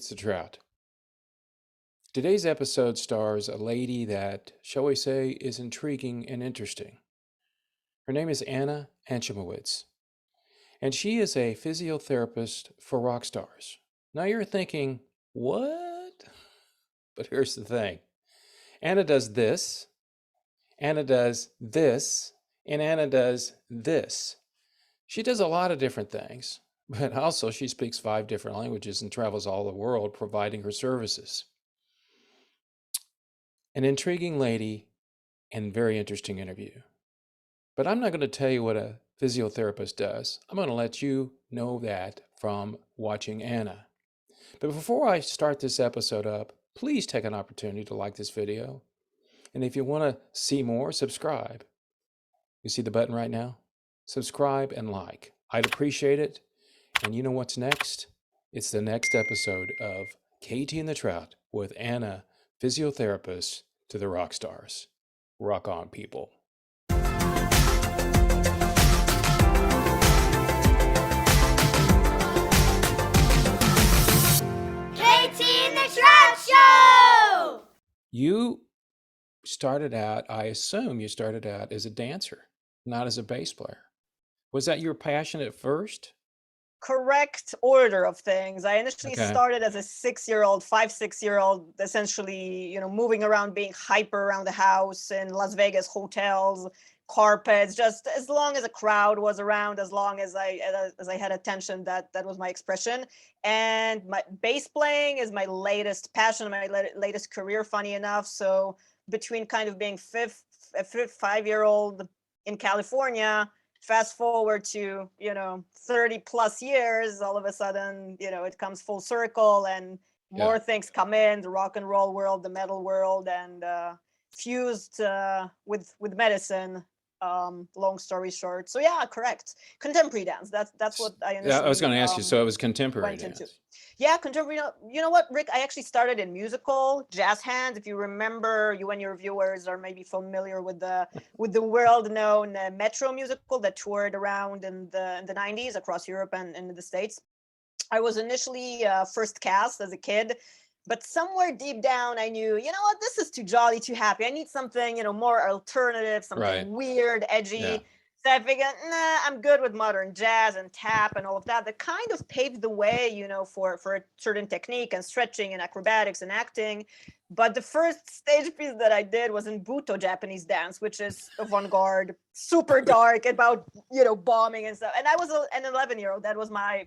It's the Trout. Today's episode stars a lady that, shall we say, is intriguing and interesting. Her name is Anna Achimowicz, and she is a physiotherapist for Rockstars. Now you're thinking, what? But here's the thing. Anna does this, Anna does this, and Anna does this. She does a lot of different things, but also she speaks 5 different languages and travels all the world providing her services. An intriguing lady and very interesting interview. But I'm not going to tell you what a physiotherapist does. I'm going to let you know that from watching Anna. But before I start this episode up, please take an opportunity to like this video. And if you want to see more, subscribe. You see the button right now? Subscribe and like. I'd appreciate it. And you know what's next? It's the next episode of Katie and the Trout with Anna, physiotherapist to the Rockstars. Rock on, people. Katie and the Trout Show! You started out, I assume you started out as a dancer, not as a bass player. Was that your passion at first? Correct order of things. I initially Okay. started as a 6-year-old, 6-year-old, essentially, moving around, being hyper around the house in Las Vegas hotels, carpets, just as long as a crowd was around, as long as I had attention, that was my expression. And my bass playing is my latest passion, my latest career, funny enough. So between kind of being a 5-year-old in California, fast forward to 30 plus years, all of a sudden it comes full circle and more things come in, the rock and roll world, the metal world, and fused with medicine. Long story short, so yeah, correct, contemporary dance, that's what I initially I was going to ask you, so it was contemporary went into. dance. Yeah, contemporary. You know what, Rick? I actually started in musical jazz hands. If you remember, you and your viewers are maybe familiar with the world-known Metro musical that toured around in the 90s across Europe and in the States. I was initially first cast as a kid, but somewhere deep down I knew, you know what, this is too jolly, too happy. I need something, more alternative, something Right. weird, edgy. Yeah. So I figured, nah, I'm good with modern jazz and tap and all of that. That kind of paved the way, for a certain technique and stretching and acrobatics and acting. But the first stage piece that I did was in Buto Japanese dance, which is avant-garde, super dark, about, bombing and stuff. And I was an 11-year-old. That was my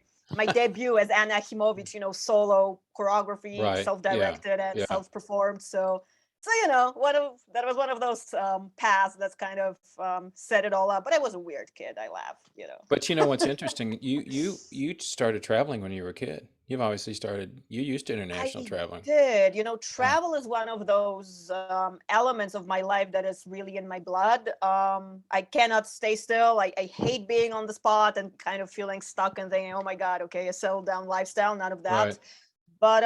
debut as Anna Achimowicz, solo choreography, Right. self-directed and self-performed. So that was one of those paths that's kind of set it all up. But I was a weird kid. I laugh. But you know what's interesting? You started traveling when you were a kid. You've obviously you used to international traveling. Did. Travel is one of those elements of my life that is really in my blood. I cannot stay still. I hate being on the spot and kind of feeling stuck and thinking, oh my God, okay, a settled down lifestyle, none of that. Right. But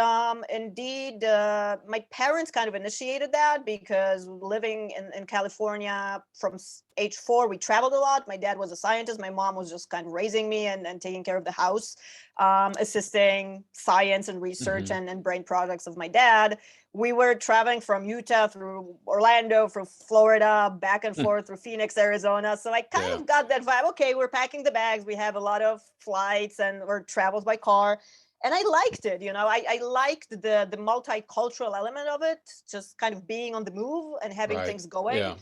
indeed, my parents kind of initiated that because living in California from age 4, we traveled a lot. My dad was a scientist. My mom was just kind of raising me and taking care of the house, assisting science and research and brain projects of my dad. We were traveling from Utah through Orlando, through Florida, back and forth through Phoenix, Arizona. So I kind of got that vibe. Okay, we're packing the bags. We have a lot of flights or travels by car. And I liked it, I liked the multicultural element of it, just kind of being on the move and having things going. Yeah.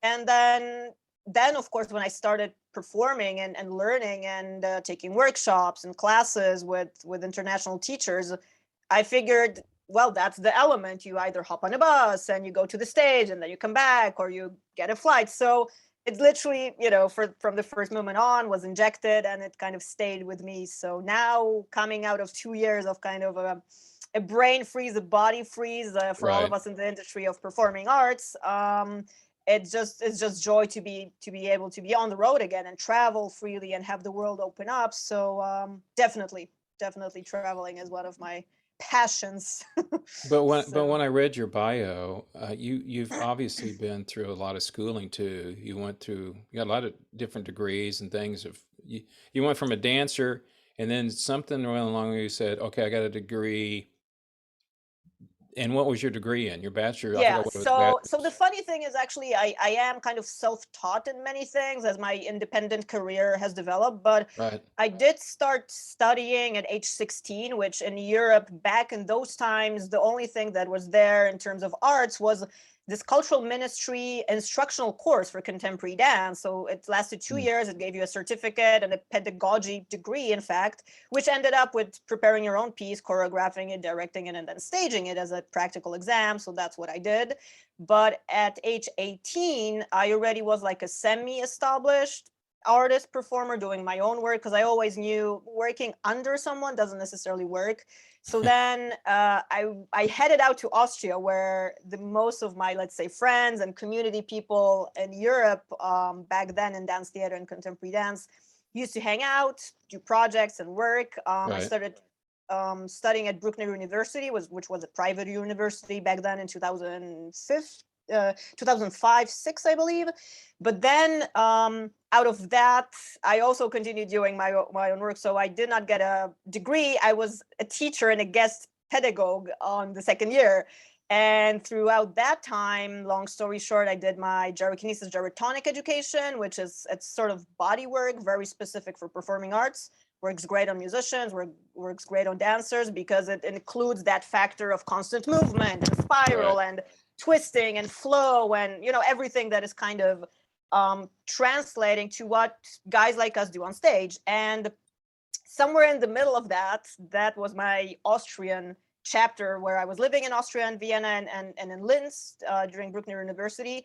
And then of course, when I started performing and learning and taking workshops and classes with international teachers, I figured, well, that's the element. You either hop on a bus and you go to the stage and then you come back, or you get a flight. So it's literally, from the first moment on was injected, and it kind of stayed with me. So now, coming out of 2 years of kind of a brain freeze, a body freeze for all of us in the industry of performing arts, it's just joy to be able to be on the road again and travel freely and have the world open up. So definitely traveling is one of my passions. But when I read your bio, you've obviously been through a lot of schooling too. You got a lot of different degrees and things. You went from a dancer, and then something along you said, okay, I got a degree And what was your degree in? Your bachelor? I Yeah, forgot what it was. so the funny thing is actually I am kind of self-taught in many things as my independent career has developed, but Right. I did start studying at age 16, which in Europe back in those times, the only thing that was there in terms of arts was this cultural ministry instructional course for contemporary dance. So it lasted 2 years. It gave you a certificate and a pedagogy degree, in fact, which ended up with preparing your own piece, choreographing it, directing it, and then staging it as a practical exam. So that's what I did. But at age 18, I already was like a semi-established artist performer doing my own work, because I always knew working under someone doesn't necessarily work. So then I headed out to Austria, where the most of my, let's say, friends and community people in Europe back then in dance theater and contemporary dance used to hang out, do projects and work. I Right. started studying at Bruckner University, which was a private university back then in 2005, 6, I believe. But then out of that, I also continued doing my own work. So I did not get a degree. I was a teacher and a guest pedagogue on the second year. And throughout that time, long story short, I did my gyrokinesis gyrotonic education, which is it's sort of body work, very specific for performing arts. Works great on musicians, works great on dancers, because it includes that factor of constant movement and spiral Right. and twisting and flow and everything that is kind of translating to what guys like us do on stage. And somewhere in the middle of that was my Austrian chapter, where I was living in Austria and Vienna and in Linz during Bruckner University.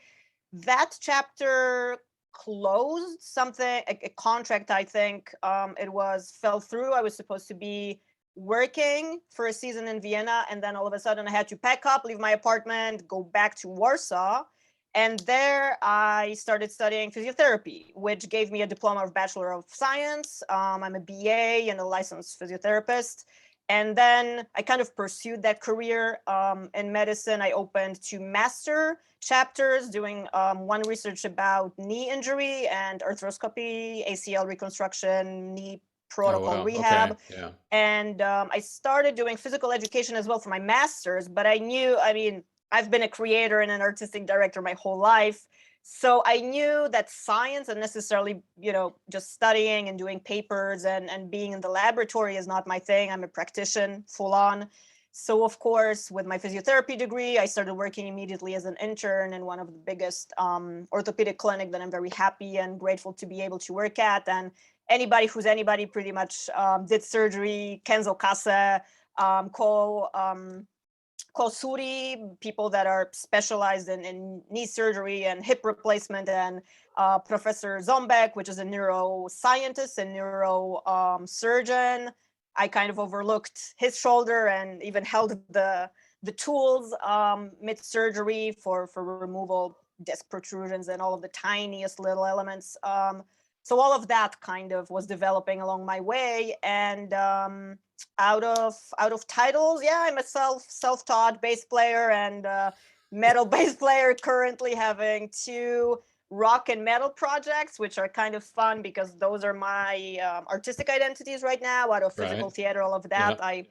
That chapter closed. Something, a contract, I think it was, fell through. I was supposed to be working for a season in Vienna, and then all of a sudden I had to pack up, leave my apartment, go back to Warsaw. And there I started studying physiotherapy, which gave me a diploma of Bachelor of Science. I'm a BA and a licensed physiotherapist. And then I kind of pursued that career in medicine. I opened 2 master chapters, doing one research about knee injury and arthroscopy, ACL reconstruction, knee Oh, protocol wow. Okay. rehab. Yeah. And I started doing physical education as well for my master's, but I knew, I've been a creator and an artistic director my whole life. So I knew that science and necessarily, just studying and doing papers and being in the laboratory is not my thing. I'm a practitioner full on. So of course, with my physiotherapy degree, I started working immediately as an intern in one of the biggest orthopedic clinic that I'm very happy and grateful to be able to work at. And anybody who's anybody pretty much did surgery, Kenzo Kase, Kosuri, people that are specialized in knee surgery and hip replacement, and Professor Zombek, which is a neuroscientist and neurosurgeon. I kind of overlooked his shoulder and even held the tools mid-surgery for removal, disc protrusions, and all of the tiniest little elements. So all of that kind of was developing along my way. And out of titles, yeah, I'm a self-taught bass player and metal bass player, currently having 2 rock and metal projects, which are kind of fun because those are my artistic identities right now. Out of physical Right. theater, all of that, Yeah.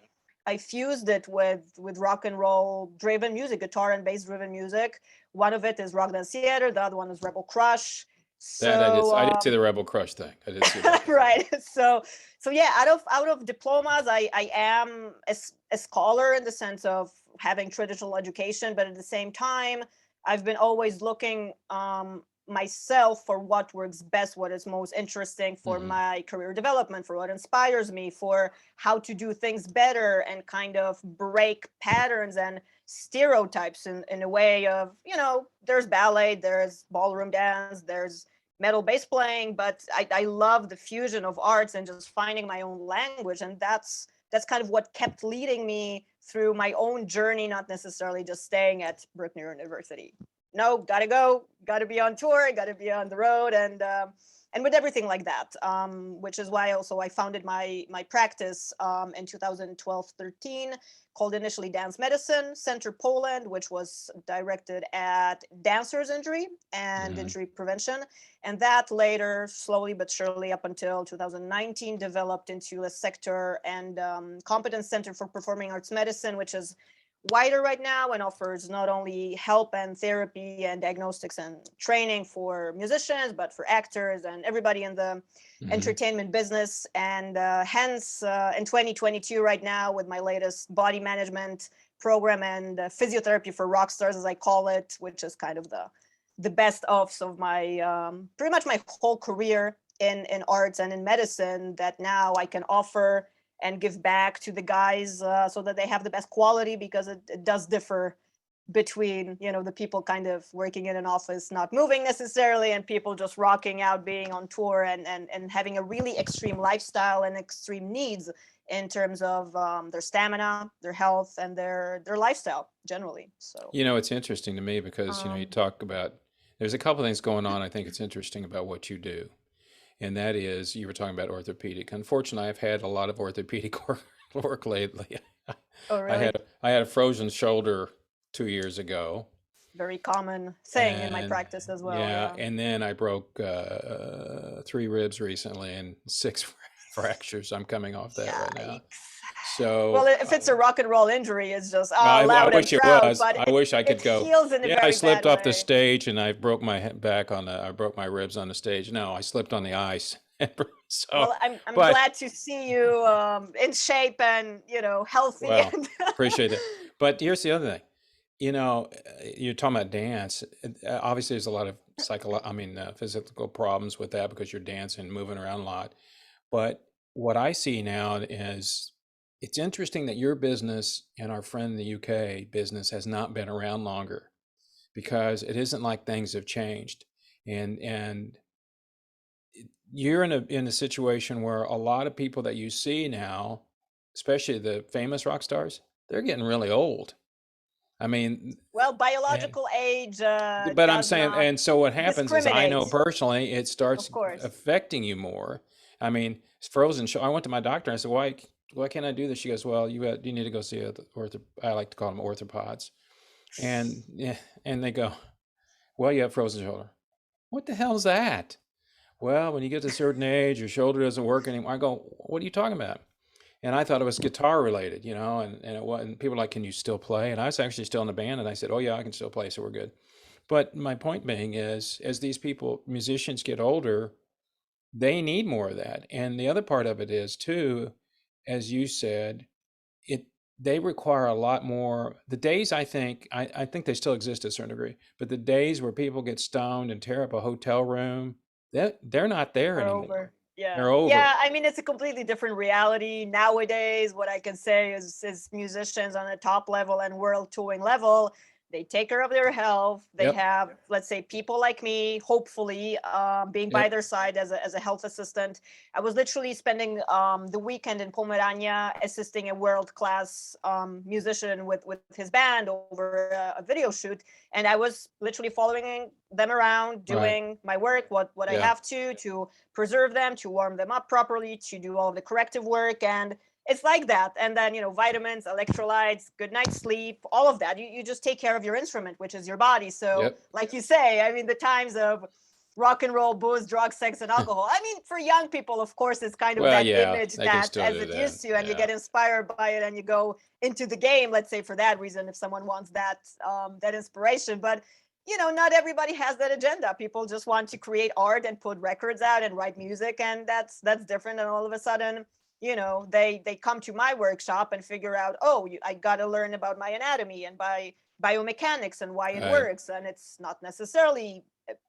I fused it with rock and roll driven music, guitar and bass driven music. One of it is rock dance theater, the other one is Rebel Crush. That I did. So I did see the Rebel Crush thing. I did see that. right. So yeah, out of diplomas, I am a scholar in the sense of having traditional education, but at the same time, I've been always looking myself for what works best, what is most interesting for my career development, for what inspires me, for how to do things better and kind of break patterns and stereotypes in a way of, there's ballet, there's ballroom dance, there's metal bass playing, but I love the fusion of arts and just finding my own language. And that's kind of what kept leading me through my own journey, not necessarily just staying at Bruckner University. No, gotta go, gotta be on tour, gotta be on the road, and with everything like that, which is why also I founded my practice in 2012-13, called initially Dance Medicine Center Poland, which was directed at dancers' injury and injury prevention. And that later, slowly but surely, up until 2019, developed into a sector and competence center for performing arts medicine, which is wider right now and offers not only help and therapy and diagnostics and training for musicians, but for actors and everybody in the entertainment business. And hence, in 2022, right now, with my latest body management program and physiotherapy for rockstars, as I call it, which is kind of the best of my pretty much my whole career in arts and in medicine, that now I can offer and give back to the guys so that they have the best quality, because it does differ between, the people kind of working in an office, not moving necessarily, and people just rocking out, being on tour and having a really extreme lifestyle and extreme needs in terms of their stamina, their health, and their lifestyle generally. So, It's interesting to me because, you talk about, there's a couple things going on. I think it's interesting about what you do. And that is, you were talking about orthopedic. Unfortunately, I've had a lot of orthopedic work lately. oh, really? I had a frozen shoulder 2 years ago. Very common thing in my practice as well. Yeah, and then I broke 3 ribs recently and 6 fractures. I'm coming off that right now. So, well, if it's a rock and roll injury, it's just I loud wish and it proud. was. But I wish I could it go. heals in a Yeah, very I slipped bad off the way. stage and I broke my back I broke my ribs on the stage. No, I slipped on the ice. So, Well, I'm glad to see you in shape and healthy. Well, appreciate it. But here's the other thing. You're talking about dance. Obviously, there's a lot of physical problems with that because you're dancing, moving around a lot. But what I see now is it's interesting that your business and our friend in the UK business has not been around longer, because it isn't like things have changed. And you're in a situation where a lot of people that you see now, especially the famous rock stars, they're getting really old. I mean, well, biological age but I'm does saying, not and so what happens is, I know discriminate. personally, it starts Of course. affecting you more. I mean, it's frozen shoulder. I went to my doctor and I said, why can't I do this? She goes, well, you need to go see I like to call them orthopods. And yeah, and they go, well, you have frozen shoulder. What the hell is that? Well, when you get to a certain age, your shoulder doesn't work anymore. I go, what are you talking about? And I thought it was guitar related, and it was, and people were like, can you still play? And I was actually still in the band, and I said, oh yeah, I can still play, so we're good. But my point being is, as these musicians get older, they need more of that. And the other part of it is too, as you said, they require a lot more. The days, I think they still exist to a certain degree, but the days where people get stoned and tear up a hotel room, they're not there Are anymore. over. Yeah. They're over. Yeah, I mean, it's a completely different reality nowadays. What I can say is musicians on the top level and world touring level, they take care of their health. They Yep. have, let's say, people like me, hopefully, being by Yep. their side as a health assistant. I was literally spending the weekend in Pomerania assisting a world-class musician with his band over a video shoot. And I was literally following them around, doing my work, what I Yeah. have to preserve them, to warm them up properly, to do all of the corrective work. And it's like that. And then, vitamins, electrolytes, good night's sleep, all of that. You just take care of your instrument, which is your body. So Yep. like you say, I mean, the times of rock and roll, booze, drugs, sex, and alcohol. I mean, for young people, of course, it's kind of Well, that yeah, image they can that still as do it that. used to, and you Yeah. get inspired by it and you go into the game, let's say, for that reason, if someone wants that inspiration. But not everybody has that agenda. People just want to create art and put records out and write music, and that's different. And all of a sudden, they come to my workshop and figure out, I got to learn about my anatomy and by biomechanics and why it Right. works. And it's not necessarily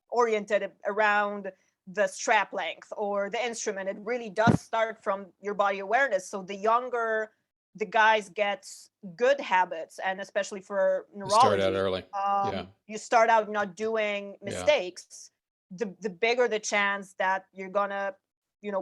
oriented around the strap length or the instrument. It really does start from your body awareness. So the younger the guys get good habits, and especially for Start neurology, out early. Yeah. you start out not doing Yeah. mistakes, the bigger the chance that you're gonna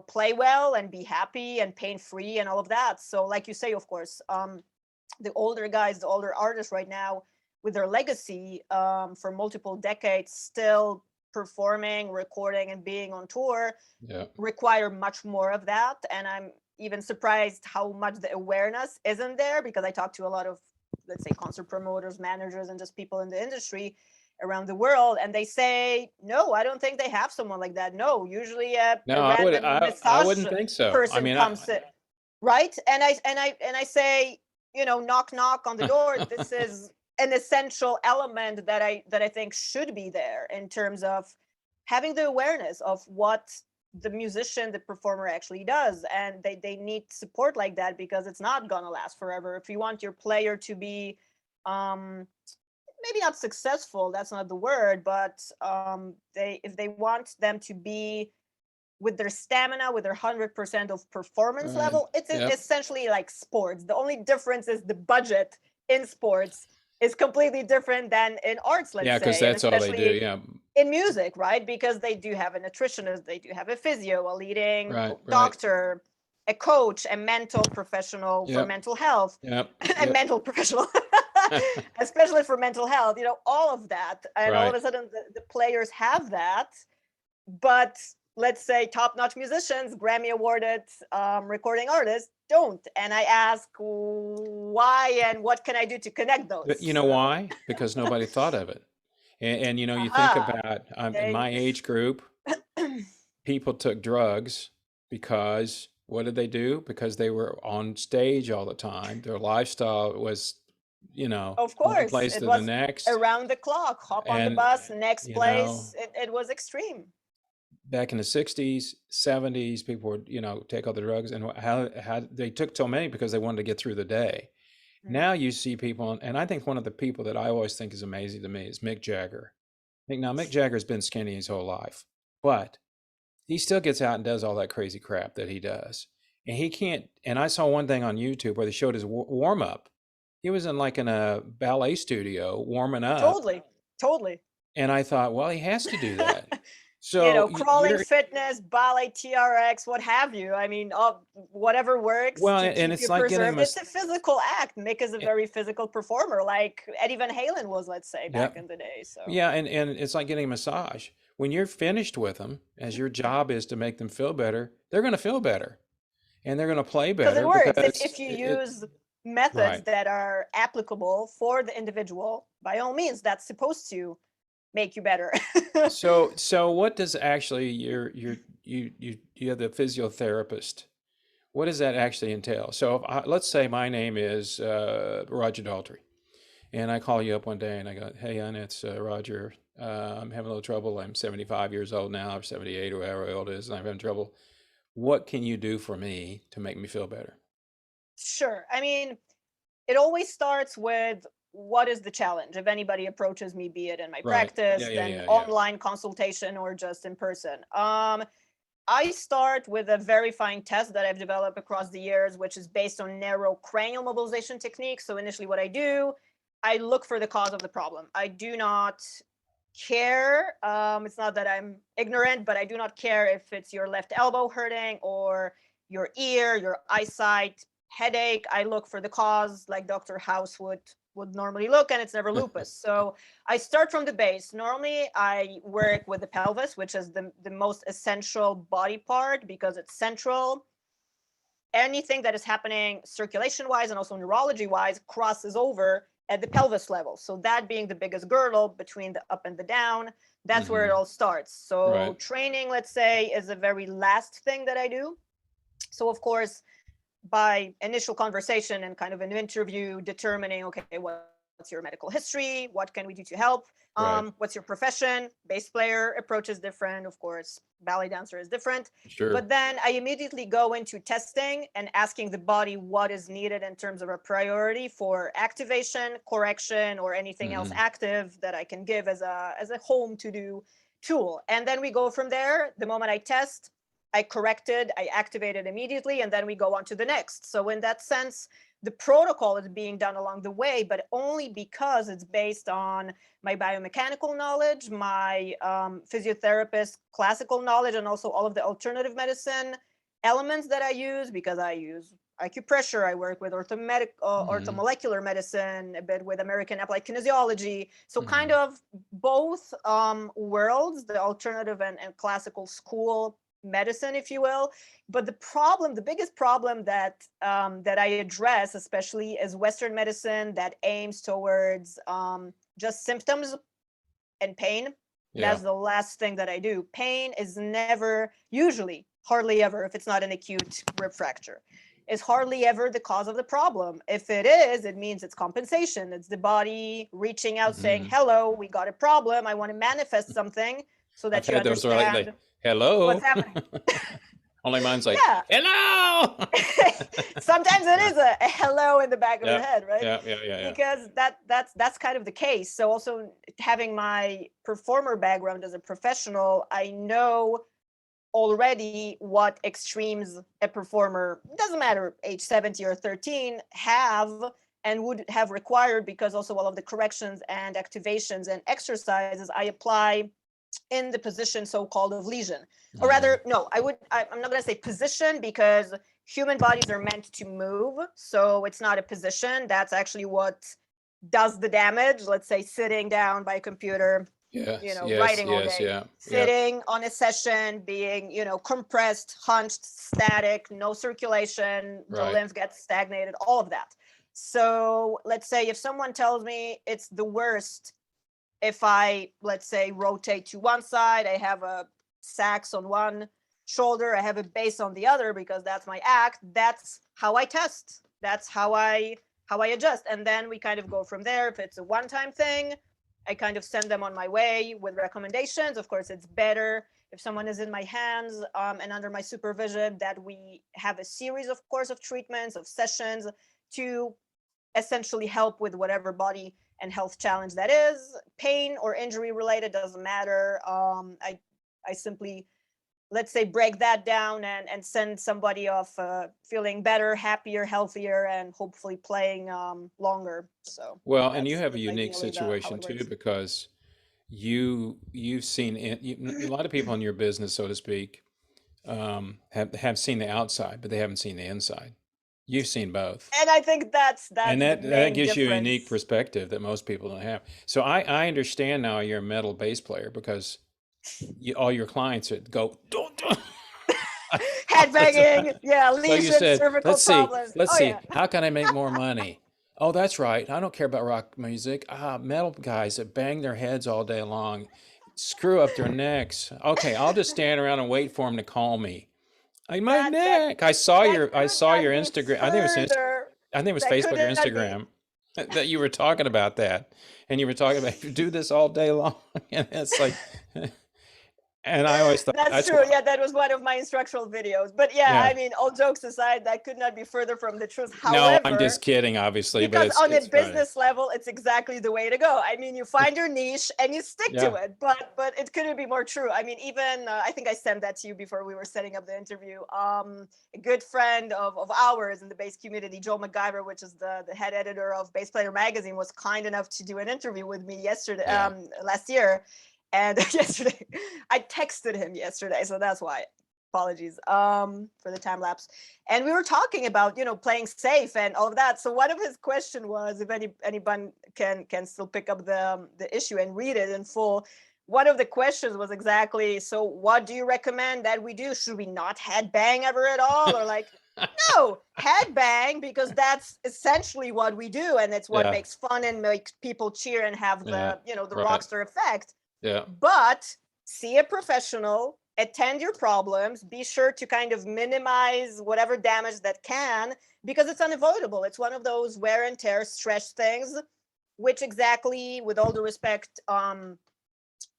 play well and be happy and pain free and all of that. So like you say, of course, the older guys, the older artists right now, with their legacy for multiple decades, still performing, recording, and being on tour, Yeah. require much more of that. And I'm even surprised how much the awareness isn't there, because I talk to a lot of, let's say, concert promoters, managers, and just people in the industry around the world, and they say, no, I don't think they have someone like that. No, usually a No, random I massage wouldn't think so. I person mean, comes in, right? And I say, knock knock on the door. This is an essential element that I think should be there in terms of having the awareness of what the musician, the performer actually does. And they need support like that, because it's not gonna last forever. If you want your player to be maybe not successful, that's not the word, but if they want them to be with their stamina, with their 100% of performance Right. level, it's Yep. essentially like sports. The only difference is the budget in sports is completely different than in arts, let's Yeah, because say, and that's all they do. especially Yeah. in music, right? Because they do have a nutritionist, they do have a physio, a leading Right. Right. doctor, a coach, a mental professional for Yep. mental health, Yep. a Yep. mental professional, especially for mental health, all of that. And all of Right. a sudden, the players have that, but let's say top-notch musicians, Grammy awarded recording artists, don't. And I ask why, and what can I do to connect But those? you know So, why? Because nobody thought of it. And you think aha, about in they my age group, people took drugs because what did they do? Because they were on stage all the time. Their lifestyle was, of one course, place it to the was next. around the clock, hop on the And, bus, next you know, place. It was extreme. back in the 60s, 70s, people would, take all the drugs, and how they took so many because they wanted to get through the day. Mm. Now you see people, and I think one of the people that I always think is amazing to me is Mick Jagger. Now Mick Jagger's been skinny his whole life, but he still gets out and does all that crazy crap that he does. And he can't, and I saw one thing on YouTube where they showed his warm up. He was in a ballet studio warming up. Totally, totally. And I thought, well, he has to do that. So Crawling fitness, ballet, TRX, what have you. I mean, whatever works well, to and keep it's you like getting preserved. It's a physical act. Mick is a very physical performer, like Eddie Van Halen was, let's say, back Yep. in the day. So Yeah, and it's like getting a massage. When you're finished with them, as your job is to make them feel better, they're going to feel better and they're going to play because it better works. because If you it use methods right. that are applicable for the individual, by all means, that's supposed to make you better. So what does actually you have the physiotherapist? What does that actually entail? So if let's say my name is Roger Daltry, and I call you up one day and I go, "Hey, Anna, it's Roger. I'm having a little trouble. I'm 75 years old now, or 78, or whatever old it is, and I'm having trouble. What can you do for me to make me feel better?" Sure. I mean, it always starts with what is the challenge. If anybody approaches me, be it in my Right. Yeah, practice, yeah, then yeah, yeah. online consultation, or just in person. I start with a verifying test that I've developed across the years, which is based on narrow cranial mobilization techniques. So initially what I do, I look for the cause of the problem. I do not care. It's not that I'm ignorant, but I do not care if it's your left elbow hurting, or your ear, your eyesight, headache. I look for the cause like Dr. House would normally look, and it's never lupus. So I start from the base. Normally I work with the pelvis, which is the most essential body part because it's central. Anything that is happening circulation wise and also neurology wise crosses over at the pelvis level. So that being the biggest girdle between the up and the down, that's where it all starts. So Right. training, let's say, is the very last thing that I do. So of course, by initial conversation and kind of an interview, determining, okay, what's your medical history? What can we do to help? Right. What's your profession? Bass player approach is different. Of course, ballet dancer is different. Sure. But then I immediately go into testing and asking the body what is needed in terms of a priority for activation, correction, or anything else active that I can give as a home to do tool. And then we go from there. The moment I test, I corrected, I activated immediately, and then we go on to the next. So in that sense, the protocol is being done along the way, but only because it's based on my biomechanical knowledge, my physiotherapist classical knowledge, and also all of the alternative medicine elements that I use, because I use acupressure, I work with orthomolecular medicine, a bit with American applied kinesiology. So kind of both worlds, the alternative and classical school medicine, if you will. But the biggest problem that I address, especially as Western medicine that aims towards just symptoms and pain. Yeah. That's the last thing that I do. Pain is never, usually, hardly ever, if it's not an acute rib fracture. is hardly ever the cause of the problem. If it is, it means it's compensation. It's the body reaching out saying, Mhm. hello, we got a problem. I want to manifest something so I've that you had those where like understand what's hello. happening. Only mine's like, Yeah. hello. Sometimes it Yeah. is a hello in the back of your Yeah. head, right? Yeah. Because that's kind of the case. So also having my performer background as a professional, I know already what extremes a performer, doesn't matter age 70 or 13, have and would have required, because also all of the corrections and activations and exercises I apply in the position so-called of lesion. Or rather, no, I'm not going to say position, because human bodies are meant to move, so it's not a position. That's actually what does the damage. Let's say sitting down by a computer, Yes. writing all Yes. day, Yeah. Yeah. sitting on a session, being, compressed, hunched, static, no circulation, the Right. lymph gets stagnated, all of that. So let's say if someone tells me it's the worst if I, let's say, rotate to one side, I have a sax on one shoulder, I have a bass on the other, because that's my act. That's how I test. That's how I adjust. And then we kind of go from there. If it's a one-time thing, I kind of send them on my way with recommendations. Of course, it's better if someone is in my hands and under my supervision, that we have a series, of course, of treatments, of sessions to essentially help with whatever body and health challenge that is. Pain or injury related, doesn't matter. I simply, let's say, break that down and send somebody off feeling better, happier, healthier, and hopefully playing longer. So Well, and you that's have a unique ideally how situation it too, works. because you've seen it, a lot of people in your business, so to speak, have seen the outside, but they haven't seen the inside. You've seen both. And I think that's And the that main gives you a unique difference. perspective that most people don't have. So I understand now you're a metal bass player, because all your clients go, don't. Headbanging, yeah, So you lesions, said, cervical problems. let's Oh see, yeah. how can I make more money? Oh, that's right. I don't care about rock music. Metal guys that bang their heads all day long, screw up their necks. Okay, I'll just stand around and wait for them to call me. My that that neck. that I could saw your not be Instagram. further. I think it was That could Facebook or not be. Instagram that you were talking about that, and you were talking about you do this all day long, and it's like, and I always thought That's that's true. why. Yeah, that was one of my instructional videos. But yeah, Yeah. I mean, all jokes aside, that could not be further from the truth. No, I'm However, just kidding, obviously, but because on a it's funny. business level, it's exactly the way to go. I mean, you find your niche and you stick to Yeah. it. But it couldn't be more true. I mean, even I think I sent that to you before we were setting up the interview. A good friend of ours in the bass community, Joe McGyver, which is the head editor of Bass Player Magazine, was kind enough to do an interview with me yesterday, Yeah. last year. And yesterday, I texted him yesterday, so that's why. Apologies for the time lapse. And we were talking about playing safe and all of that. So one of his question was, if anyone can still pick up the issue and read it in full. One of the questions was exactly, so what do you recommend that we do? Should we not headbang ever at all, or like, no, headbang, because that's essentially what we do, and it's what Yeah. makes fun and makes people cheer and have Yeah. the Right. rockstar effect. Yeah. But see a professional, attend your problems, be sure to kind of minimize whatever damage that can, because it's unavoidable. It's one of those wear and tear stress things, which exactly, with all due respect,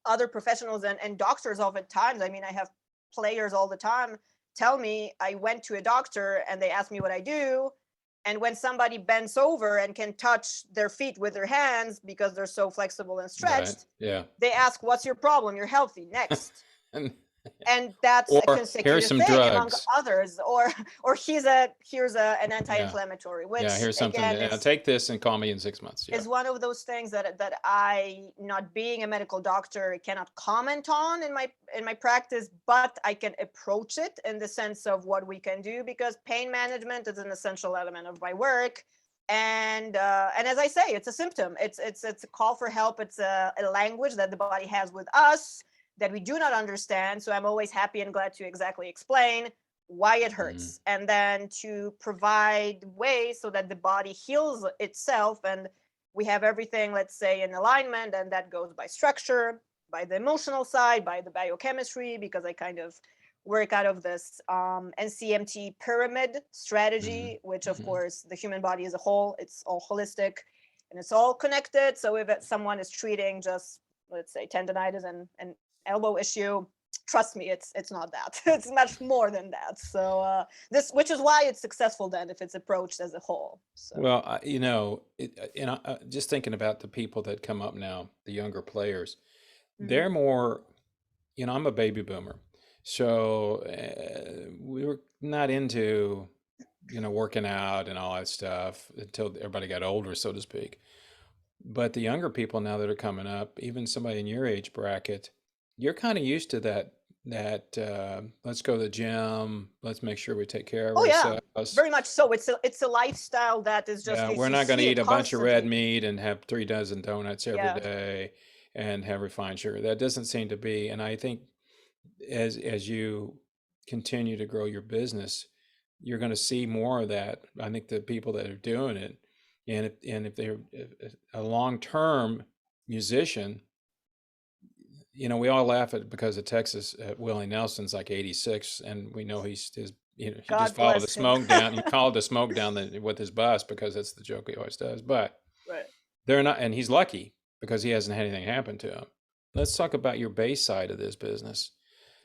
other professionals and doctors oftentimes, I mean, I have players all the time tell me, I went to a doctor and they asked me what I do. And when somebody bends over and can touch their feet with their hands because they're so flexible and Right. stretched, Yeah. they ask, what's your problem? You're healthy. Next. And, And that's a or here's consecutive some thing among drugs. others. Or here's an Yeah. anti-inflammatory, Yeah. which Here's something. again Take this and call me in 6 months. Yeah. is one of those things that I, not being a medical doctor, cannot comment on in my practice, but I can approach it in the sense of what we can do, because pain management is an essential element of my work. And as I say, it's a symptom. It's a call for help. It's a language that the body has with us that we do not understand. So I'm always happy and glad to exactly explain why it hurts, and then to provide ways so that the body heals itself, and we have everything, let's say, in alignment. And that goes by structure, by the emotional side, by the biochemistry, because I kind of work out of this NCMT pyramid strategy, which of Mm-hmm. course the human body as a whole, it's all holistic and it's all connected. So if someone is treating just, let's say, tendonitis and an elbow issue, trust me, it's not that. It's much more than that. So this, which is why it's successful then if it's approached as a whole. So. Well, just thinking about the people that come up now, the younger players, they're more, I'm a baby boomer. So we were not into, working out and all that stuff until everybody got older, so to speak. But the younger people now that are coming up, even somebody in your age bracket, you're kind of used to that let's go to the gym, let's make sure we take care of Oh yeah, ourselves. very much so. It's a lifestyle that is just Yeah, you, we're you not going to see eat it a bunch of red constantly. meat and have 3 dozen donuts every Yeah. day and have refined sugar. That doesn't seem to be. And I think as you continue to grow your business, you're going to see more of that. I think the people that are doing it, and if they're a long-term musician, we all laugh at because of Texas. Willie Nelson's like 86, and we know he just God followed the bless him. smoke down. He followed the smoke down with his bus because that's the joke he always does. But Right. they're not, and he's lucky because he hasn't had anything happen to him. Let's talk about your bass side of this business.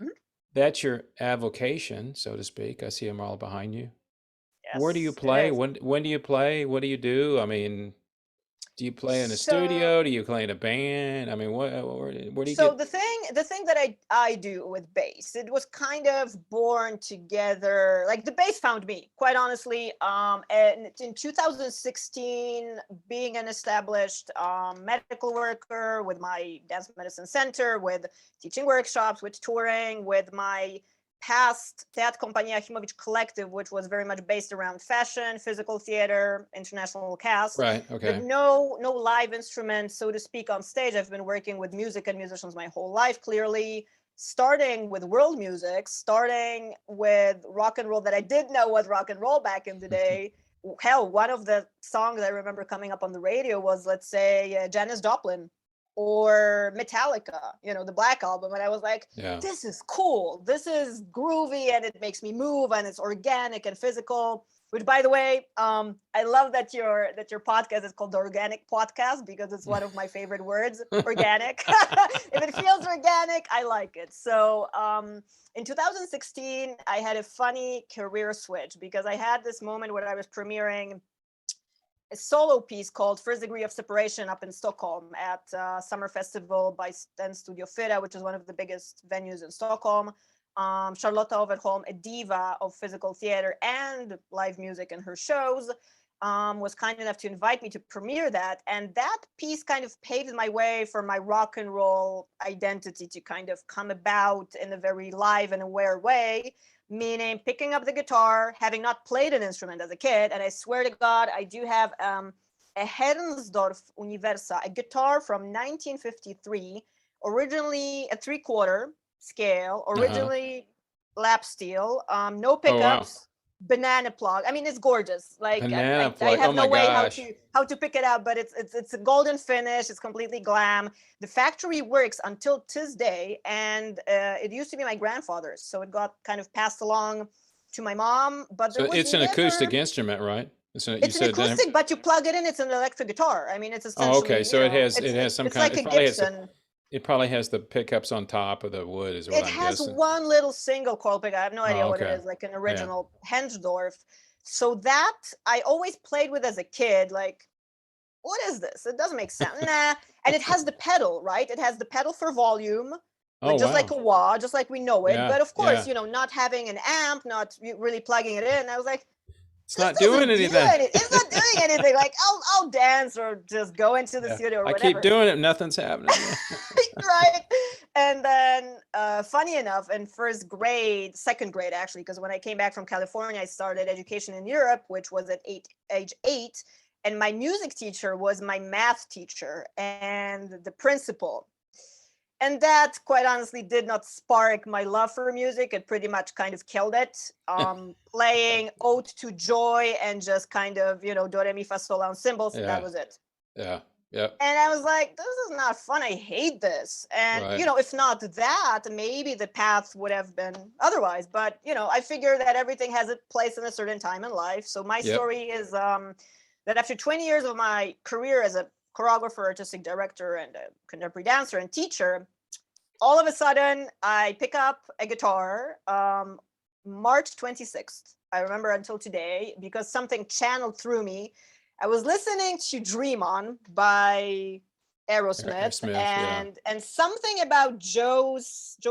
Mhm. That's your avocation, so to speak. I see them all behind you. Where do you Yes, it play? is. When do you play? What do you do? I mean, do you play in a So studio? Do you play in a band? I mean, where do you so get? the thing that I do with bass, it was kind of born together. Like the bass found me, quite honestly. And in 2016, being an established medical worker with my dance medicine center, with teaching workshops, with touring, with my past Teatr Compania Achimowicz collective, which was very much based around fashion, physical theater, international cast, Right. but Okay. no live instruments, so to speak, on stage. I've been working with music and musicians my whole life, clearly, starting with world music, starting with rock and roll, that I did know was rock and roll back in the day. Hell, one of the songs I remember coming up on the radio was, let's say, Janis Joplin or Metallica, the Black Album. And I was like, Yeah. this is cool. This is groovy and it makes me move and it's organic and physical. Which, by the way, I love that your podcast is called the Organic Podcast, because it's one of my favorite words, organic. If it feels organic, I like it. So in 2016, I had a funny career switch because I had this moment where I was premiering a solo piece called First Degree of Separation up in Stockholm at Summer Festival by Sten Studio Fyra, which is one of the biggest venues in Stockholm. Charlotta Overholm, a diva of physical theater and live music in her shows, was kind enough to invite me to premiere that. And that piece kind of paved my way for my rock and roll identity to kind of come about in a very live and aware way, meaning picking up the guitar, having not played an instrument as a kid. And I swear to God, I do have a Herrensdorf Universa, a guitar from 1953, originally a 3/4 scale, originally lap steel, no Oh wow. pickups, banana plug. I mean, it's gorgeous. Like Banana I plug. Oh have my no way gosh. how to pick it up, but it's a golden finish. It's completely glam. The factory works until this day, and it used to be my grandfather's, so it got kind of passed along to my mom. But there So was it's an never. acoustic instrument, right? You It's an said it doesn't have. acoustic, but you plug it in. It's an electric guitar. I mean, it's Oh, okay. essentially, So it it's has some it's kind. like a Gibson. It probably has the pickups on top of the wood, is what It I'm has guessing. one little single coil pick. I have no idea Oh, what it okay. is, like an Yeah. original Hensdorf. So that I always played with as a kid. Like, what is this? It doesn't make sense. Nah. And it has the pedal, right? It has the pedal for volume, Oh like just like wow. a wah, just like we know it. Yeah. But of course, Yeah. not having an amp, not really plugging it in. I was like, It's this not doing doesn't do anything. anything. It's not doing anything. Like I'll dance or just go into the Yeah. studio or I keep whatever. doing it. Nothing's happening. Right. And then funny enough, in second grade actually, because when I came back from California, I started education in Europe, which was at age 8. And my music teacher was my math teacher and the principal. And that, quite honestly, did not spark my love for music. It pretty much kind of killed it. Playing Ode to Joy and just kind of, do re mi fa sol la on cymbals. That Yeah. was it. Yeah. Yep. And I was like, this is not fun. I hate this. And, Right. if not that, maybe the path would have been otherwise. But, I figure that everything has a place in a certain time in life. So my Yep. story is that after 20 years of my career as a choreographer, artistic director, and a contemporary dancer and teacher, all of a sudden I pick up a guitar March 26th. I remember until today because something channeled through me. I was listening to Dream On by Aerosmith, Smith. Yeah. and something about Joe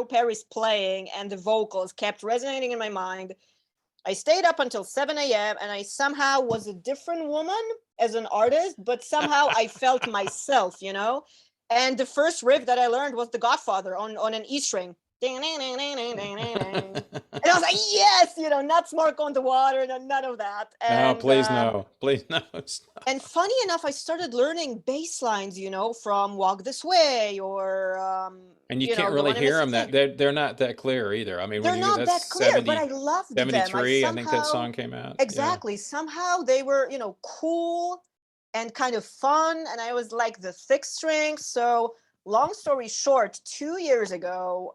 Perry's playing and the vocals kept resonating in my mind. I stayed up until 7 a.m. and I somehow was a different woman as an artist, but somehow I felt myself, And the first riff that I learned was The Godfather on an E string. And I was like, yes, not Smoke on the Water, none of that. No, please no. Please no. Stop. And funny enough, I started learning bass lines, from Walk This Way or, And you can't the really one in hear them that Mississippi. they're not that clear either. I mean, when They're you not that's that clear, but I 70, loved them. I 73, I think that somehow, song came out. Yeah. exactly, somehow they were, cool and kind of fun. And I was like the thick strings. So long story short, 2 years ago,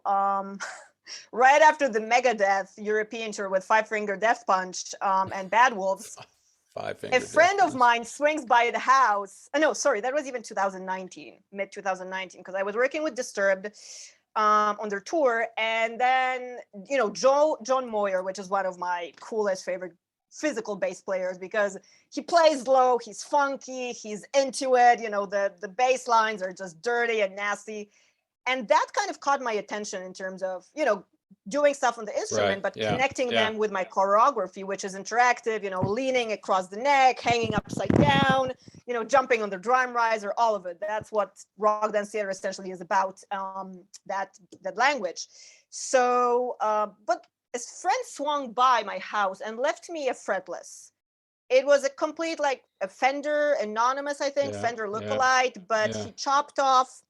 right after the Megadeth European tour with Five Finger Death Punch and Bad Wolves, Five a Finger Death friend of Punch. mine swings by the house. No, sorry, that was even 2019, mid 2019, because I was working with Disturbed on their tour. And then, John Moyer, which is one of my coolest favorite physical bass players, because he plays low, he's funky, he's into it. The bass lines are just dirty and nasty. And that kind of caught my attention in terms of, doing stuff on the instrument, Right. but Yeah. connecting Yeah. them with my choreography, which is interactive, leaning across the neck, hanging upside down, jumping on the drum riser, all of it. That's what rock dance theater essentially is about, that language. So, but a friend swung by my house and left me a fretless. It was a complete, like a Fender Anonymous, I think, Yeah. Fender Yeah. lookalike, but Yeah. he chopped off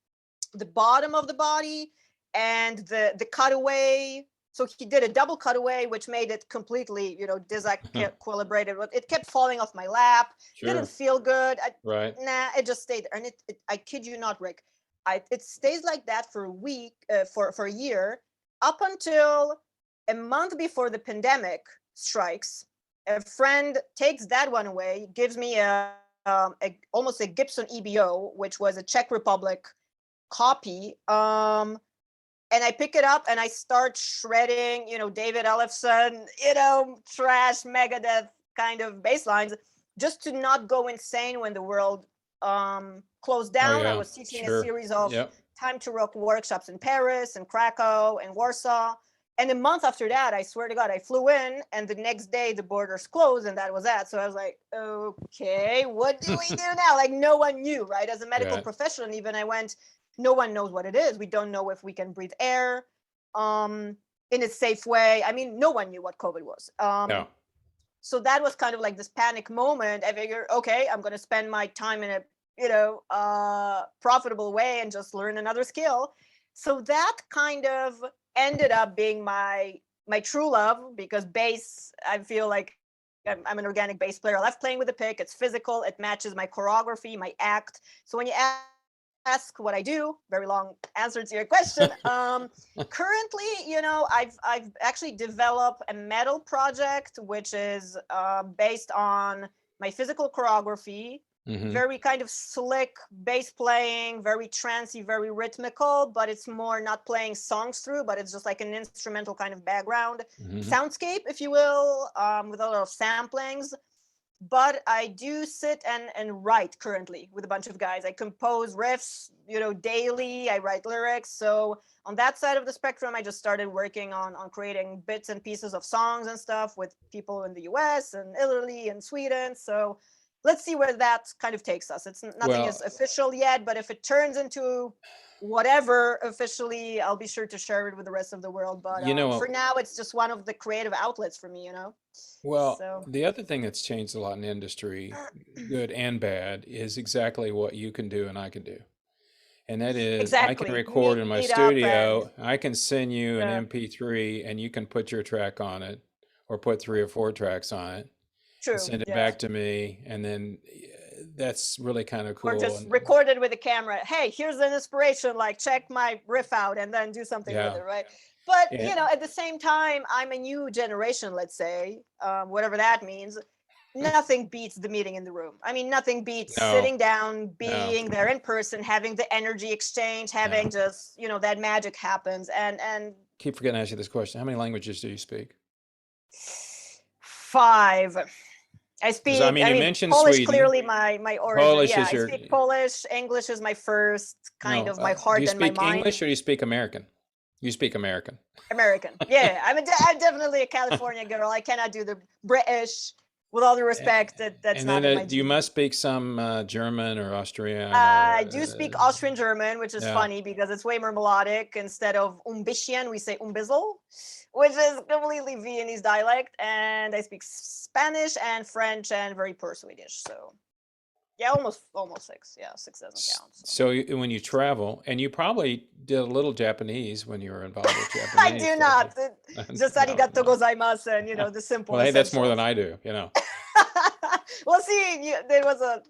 the bottom of the body and the cutaway. So he did a double cutaway, which made it completely, disequilibrated. It kept falling off my lap. Didn't Sure. feel good. Right. It just stayed there. And I kid you not, Rick, it stays like that for a week, for a year, up until a month before the pandemic strikes. A friend takes that one away, gives me almost a Gibson EBO, which was a Czech Republic copy. And I pick it up and I start shredding, David Ellefson, trash Megadeth kind of bass lines, just to not go insane when the world closed Oh down. I yeah. was teaching a Sure. series of Yep. Time to Rock workshops in Paris and Krakow and Warsaw. And a month after that, I swear to God, I flew in, and the next day the borders closed, and that was that. So I was like, okay, what do we do now? Like, no one knew, right? As a medical Right. professional, even I went, no one knows what it is. We don't know if we can breathe air in a safe way. I mean, no one knew what COVID was. No. So that was kind of like this panic moment. I figured, okay, I'm going to spend my time in a, profitable way and just learn another skill. So that kind of ended up being my true love, because bass, I feel like I'm an organic bass player. I love playing with the pick. It's physical. It matches my choreography, my act. So when you ask what I do, very long answer to your question. Currently, I've actually developed a metal project, which is based on my physical choreography. Mm-hmm. Very kind of slick bass playing, very trancy, very rhythmical, but it's more not playing songs through, but it's just like an instrumental kind of background soundscape, if you will, with a lot of samplings. But I do sit and write currently with a bunch of guys. I compose riffs, daily. I write lyrics. So on that side of the spectrum, I just started working on creating bits and pieces of songs and stuff with people in the US and Italy and Sweden. So let's see where that kind of takes us. Nothing is official yet, but if it turns into whatever officially, I'll be sure to share it with the rest of the world. But for now, it's just one of the creative outlets for me, Well, So the other thing that's changed a lot in the industry, good and bad, is exactly what you can do and I can do. And that is, I can exactly, record in my meet up and studio, I can send you an yeah, MP3 and you can put your track on it or put 3 or 4 tracks on it and true, send it yeah, back to me. And then that's really kind of Or cool. just And record it with a camera. Hey, here's an inspiration, like check my riff out and then do something with yeah, it, right? But and at the same time, I'm a new generation, let's say, whatever that means. Nothing beats the meeting in the room. I mean, nothing beats no, sitting down, no, being there in person, having the energy exchange, no. having just, that magic happens. And Keep forgetting to ask you this question. How many languages do you speak? 5. I Because I speak, mean, I you mean, mentioned Polish Sweden. clearly my origin. Polish Yeah, is I your speak Polish. English is my first kind no. of my Do you heart and my speak mind. English or do you speak American? You speak American. American. Yeah, I'm definitely a California girl. I cannot do the British. With all the respect, that's And not then in my you must genes. speak some German or Austrian I or do speak Austrian German, which is yeah. funny because it's way more melodic. Instead of bisschen, we say bissel, which is completely Viennese dialect. And I speak Spanish and French and very poor Swedish. So yeah, almost 6. Yeah, 6 doesn't count. So. So when you travel, and you probably did a little Japanese when you were involved with I Japanese do stuff. not. Just No, arigato no. gozaimasu and the simple Well, hey, that's more than essentials. I do, you know. Well, see, there was a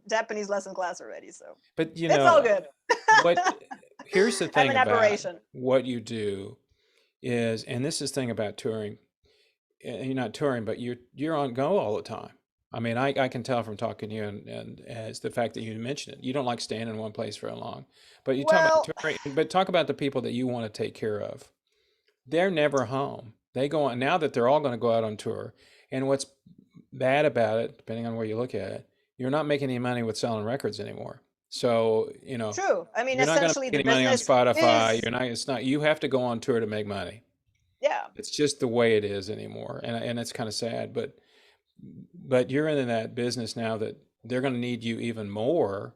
Japanese lesson class already, so But it's all good. what here's the I'm thing an about aberration. what you do is, and this is the thing about touring, and you're not touring, but you're on go all the time. I mean, I can tell from talking to you and as the fact that you mentioned it, you don't like staying in one place for long. But you talk about Well, touring, but talk about the people that you want to take care of. They're never home. They go on now that they're all going to go out on tour. And what's bad about it, depending on where you look at it, you're not making any money with selling records anymore. So, true. I mean, you're not going to essentially, make the any money on business Spotify. is, It's not, you have to go on tour to make money. yeah. It's just the way it is anymore. And it's kind of sad, but you're in that business now that they're going to need you even more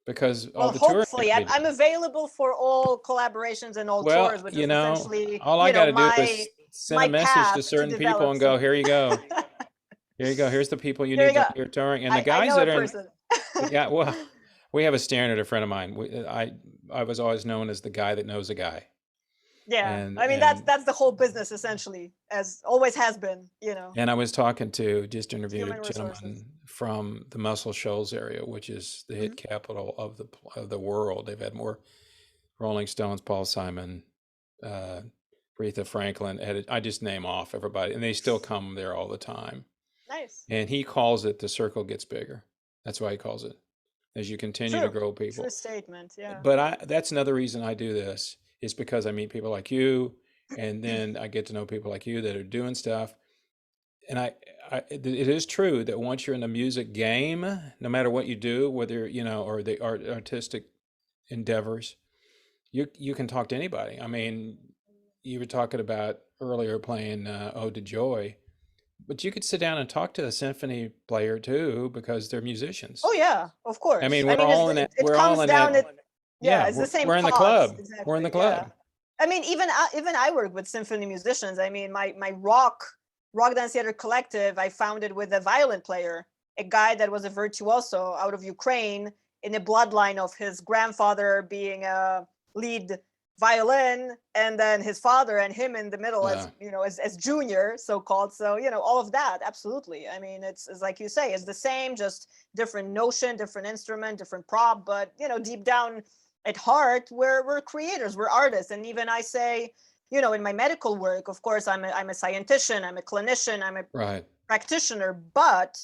because all Well, the touring they're hopefully, going to be I'm doing. available for all collaborations and all Well, tours, which is essentially, all I got to do my is send a message to path to certain people develop and go, some. here you go. Here you go. Here's the people you Here we need go. to you're touring. And the I guys know a that are in person. the guy, well, we have a standard, a friend of mine. I was always known as the guy that knows a guy. Yeah, And I mean and that's the whole business essentially, as always has been. and I was talking to just interviewed a Human resources. gentleman from the Muscle Shoals area, which is the hit Mhm. capital of the world. They've had more Rolling Stones, Paul Simon, uh, Aretha Franklin. I just name off everybody, and they still come there all the time. Nice. And he calls it the circle gets bigger. That's why he calls it as you continue to True. grow True people. statement. Yeah. But that's another reason I do this is because I meet people like you, and then I get to know people like you that are doing stuff. And it is true that once you're in the music game, no matter what you do, whether or the artistic endeavors, you can talk to anybody. I mean, you were talking about earlier playing Ode to Joy, but you could sit down and talk to a symphony player too because they're musicians. Oh yeah, of I course. mean, I mean, it we're all comes in down. that. Yeah, Yeah, it's the same we're in the cause. club. We're in the Exactly. Yeah. club. I mean, even I work with symphony musicians. I mean, my rock dance theater collective I founded with a violin player, a guy that was a virtuoso out of Ukraine, in the bloodline of his grandfather being a lead violin, and then his father and him in the middle as Yeah. as junior, so called. So all of that, absolutely. I mean, it's like you say, it's the same, just different notion, different instrument, different prop, but deep down at heart, we're creators, we're artists. And even I say, in my medical work, of course, I'm a scientician, I'm a clinician, I'm a Right. practitioner, but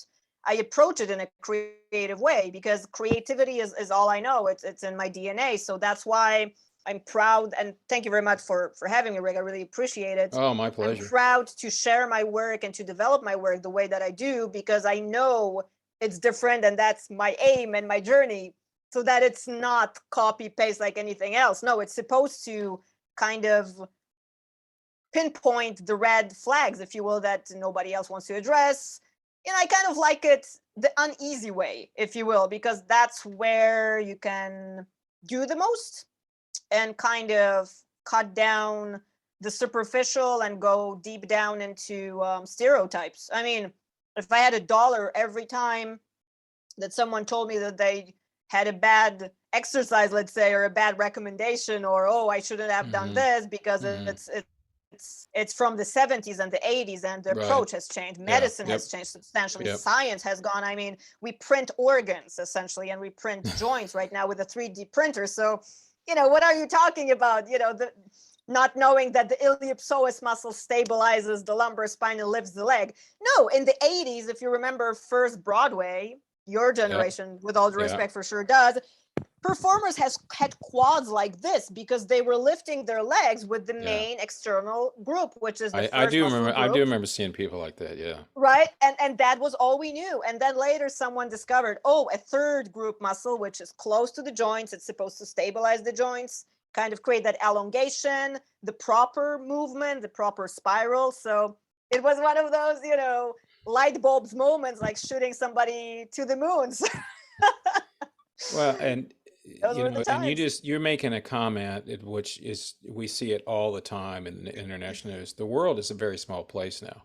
I approach it in a creative way because creativity is all I know. It's in my DNA. So that's why I'm proud, and thank you very much for having me, Rick. I really appreciate it. Oh, my I'm pleasure. proud to share my work and to develop my work the way that I do because I know it's different, and that's my aim and my journey, so that it's not copy paste like anything else. No, it's supposed to kind of pinpoint the red flags, if you will, that nobody else wants to address. I kind of like it the uneasy way, if you will, because that's where you can do the most and kind of cut down the superficial and go deep down into stereotypes. I mean, if I had $1 every time that someone told me that they had a bad exercise, let's say, or a bad recommendation, or oh, I shouldn't have done Hmm. this because Hmm. it's it's from the 70s and the 80s, and the Right. approach has changed. Yeah. Medicine Yep. has changed substantially. Yep. Science has gone. I mean, we print organs essentially, and we print joints right now with a 3D printer. So, what are you talking about? The not knowing that the iliopsoas muscle stabilizes the lumbar spine and lifts the leg. No, in the 80s, if you remember first Broadway, your generation, with all due respect, for sure does. Performers had quads like this because they were lifting their legs with the main external group, which is the I first do muscle remember. group. I do remember seeing people like that. Yeah. Right, and that was all we knew. And then later, someone discovered, a third group muscle, which is close to the joints. It's supposed to stabilize the joints, kind of create that elongation, the proper movement, the proper spiral. So it was one of those, light bulbs moments, like shooting somebody to the moon. Well, and Those were the times. you're making a comment, which is we see it all the time in the international news. The world is a very small place now.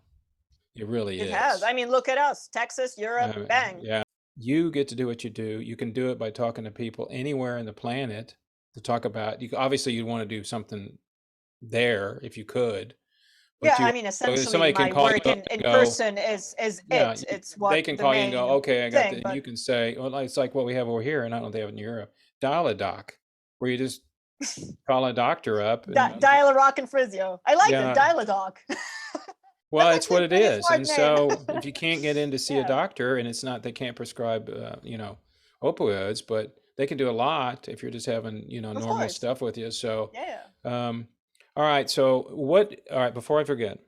It really It is. has. I mean, look at us, Texas, Europe, bang. Yeah. You get to do what you do. You can do it by talking to people anywhere in the planet to talk about. Obviously, you'd want to do something there if you could. Yeah, I mean, essentially, somebody can my call work you up in and go, person is yeah, it. It's what they can the call you and go, main okay, I got thing. that. You But can say, well, it's like what we have over here, and I don't know if they have it in Europe. Dial a doc, where you just call a doctor up. And, dial a rock and physio. I like yeah, it. Dial a doc. well, That's it's what actually a it pretty is. smart And name. so if you can't get in to see a Yeah. doctor, and it's not, they can't prescribe, opioids, but they can do a lot if you're just having, Of normal course. stuff with you. So, Yeah. all right. So all right, before I forget,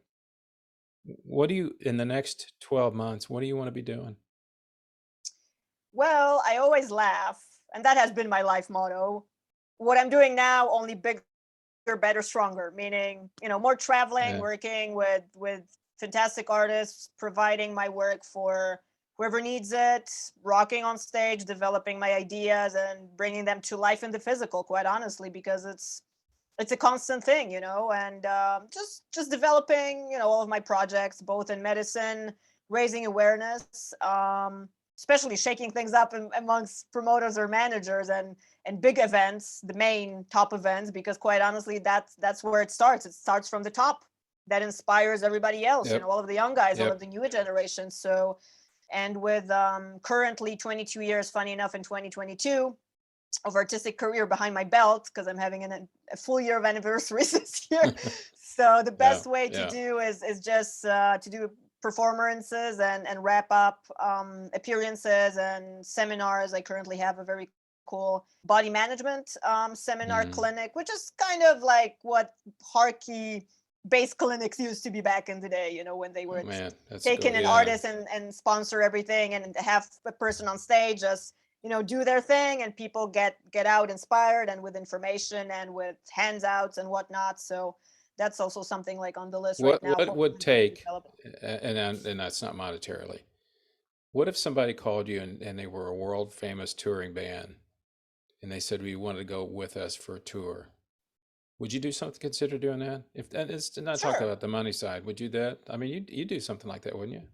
what do you, in the next 12 months, what do you want to be doing? Well, I always laugh, and that has been my life motto. What I'm doing now, only bigger, better, stronger. Meaning, more traveling, Yeah. working with fantastic artists, providing my work for whoever needs it, rocking on stage, developing my ideas, and bringing them to life in the physical. Quite honestly, because it's a constant thing, and just developing, all of my projects, both in medicine, raising awareness, especially shaking things up amongst promoters or managers, and big events, the main top events, because quite honestly, that's where it starts. It starts from the top. That inspires everybody else, Yep. all of the young guys, all Yep. of the newer generation. So, and with currently 22 years, funny enough, in 2022 of artistic career behind my belt, because I'm having a full year of anniversaries this year. So the best way to do is just to do performances and wrap up appearances and seminars. I currently have a very cool body management seminar clinic, which is kind of like what Harkey based clinics used to be back in the day, when they were taking an artist and sponsor everything and have a person on stage just do their thing, and people get out inspired and with information and with handouts and whatnot. So that's also something like on the list right now. What would take, and that's not monetarily, what if somebody called you and they were a world famous touring band and they said, we wanted to go with us for a tour? Would you do something, consider doing that? If that is not talking about the money side, would you do that? I mean, you do something like that, wouldn't you?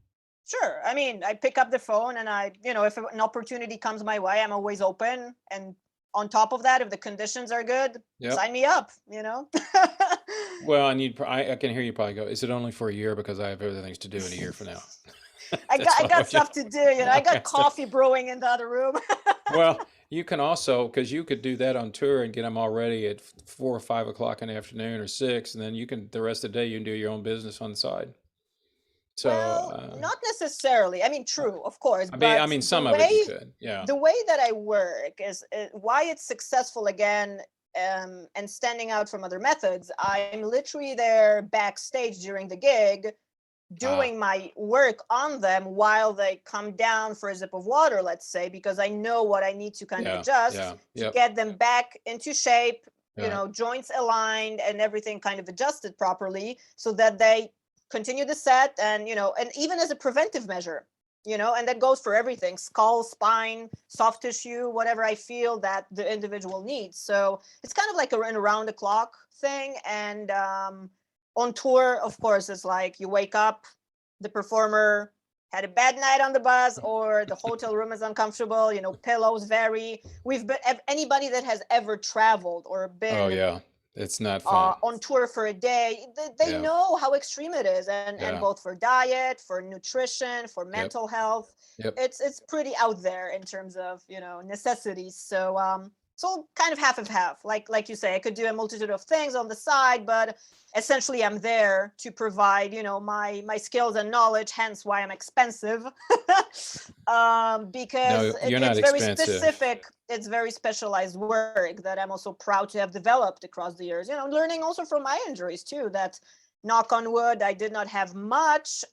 Sure. I mean, I pick up the phone and if an opportunity comes my way, I'm always open. And on top of that, if the conditions are good, sign me up, Well, and I can hear you probably go, is it only for a year? Because I have other things to do in a year from now. I got stuff to do, I got coffee brewing in the other room. Well, you can also, because you could do that on tour and get them all ready at 4 or 5 o'clock in the afternoon or 6, and then you can, the rest of the day, you can do your own business on the side. So, well, not necessarily. I mean, true, of course. I mean, some of it you could, yeah. The way that I work is why it's successful again, and standing out from other methods. I'm literally there backstage during the gig, doing my work on them while they come down for a sip of water, let's say, because I know what I need to kind of adjust to get them back into shape, joints aligned and everything kind of adjusted properly, so that they continue the set, and and even as a preventive measure, and that goes for everything: skull, spine, soft tissue, whatever I feel that the individual needs. So it's kind of like an around the clock thing. And on tour, of course, it's like you wake up, the performer had a bad night on the bus, or the hotel room is uncomfortable, pillows vary. We've been, anybody that has ever traveled or been It's not fun. on tour for a day. They Yeah. know how extreme it is, and Yeah. both for diet, for nutrition, for Yep. mental health, Yep. it's pretty out there in terms of necessities. So kind of half of half. Like you say, I could do a multitude of things on the side, but essentially I'm there to provide my skills and knowledge. Hence why I'm expensive. Because No, you're not it's very expensive. specific. It's very specialized work that I'm also proud to have developed across the years. Learning also from my injuries too. That, knock on wood, I did not have much.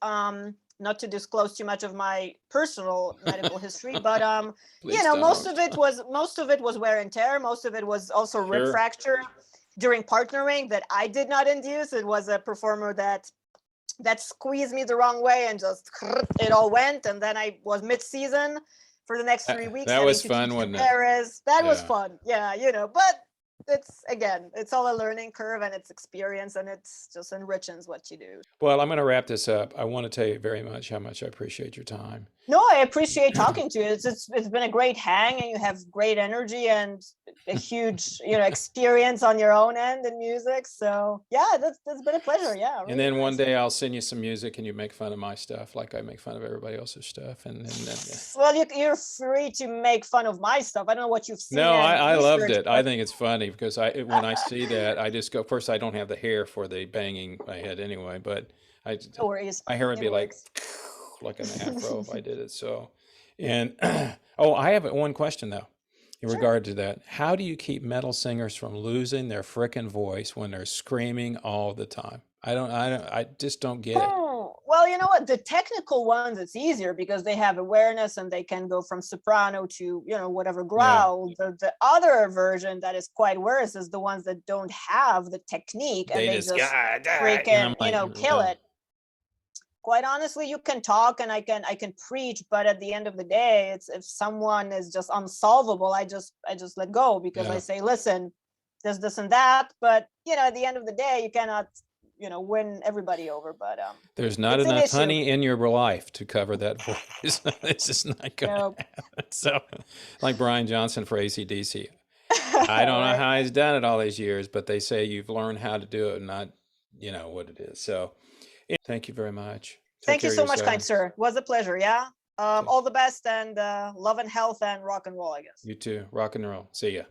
Not to disclose too much of my personal medical history, but Please most don't. of it was wear and tear. Most of it was also rib Sure. fracture during partnering that I did not induce. It was a performer that squeezed me the wrong way and just it all went. And then I was mid-season for the next 3 weeks. That was to fun, teach in wasn't it? Paris. That was Yeah. fun. Yeah, but it's all a learning curve, and it's experience, and it's just enriches what you do. Well, I'm going to wrap this up. I want to tell you very much how much I appreciate your time. No, I appreciate talking to you. It's been a great hang, and you have great energy and a huge experience on your own end in music. So yeah, that's been a pleasure. Yeah. And then one day I'll send you some music and you make fun of my stuff like I make fun of everybody else's stuff. And then well, you're free to make fun of my stuff. I don't know what you've seen. No, I loved researched, it. I think it's funny because when I see that, I just go, first, I don't have the hair for the banging my head anyway, but No worries. my hair would It be like works. like an afro if I did it. So, and oh, I have one question though, in Sure. regard to that. How do you keep metal singers from losing their frickin' voice when they're screaming all the time? I just don't get it. Oh, well, you know what? The technical ones, it's easier because they have awareness and they can go from soprano to, whatever growl. The other version that is quite worse is the ones that don't have the technique and they just freaking, kill it. Quite honestly, you can talk and I can preach, but at the end of the day, it's if someone is just unsolvable, I just let go because I say, listen, there's this and that, but at the end of the day, you cannot win everybody over. But there's not enough honey in your life to cover that voice. It's just not gonna happen. So, like Brian Johnson for AC/DC, I don't know how he's done it all these years, but they say you've learned how to do it, and not what it is. So, thank you very much. Thank you so much, kind sir. It was a pleasure. Yeah. All the best, and love and health and rock and roll, I guess. You too. Rock and roll. See ya.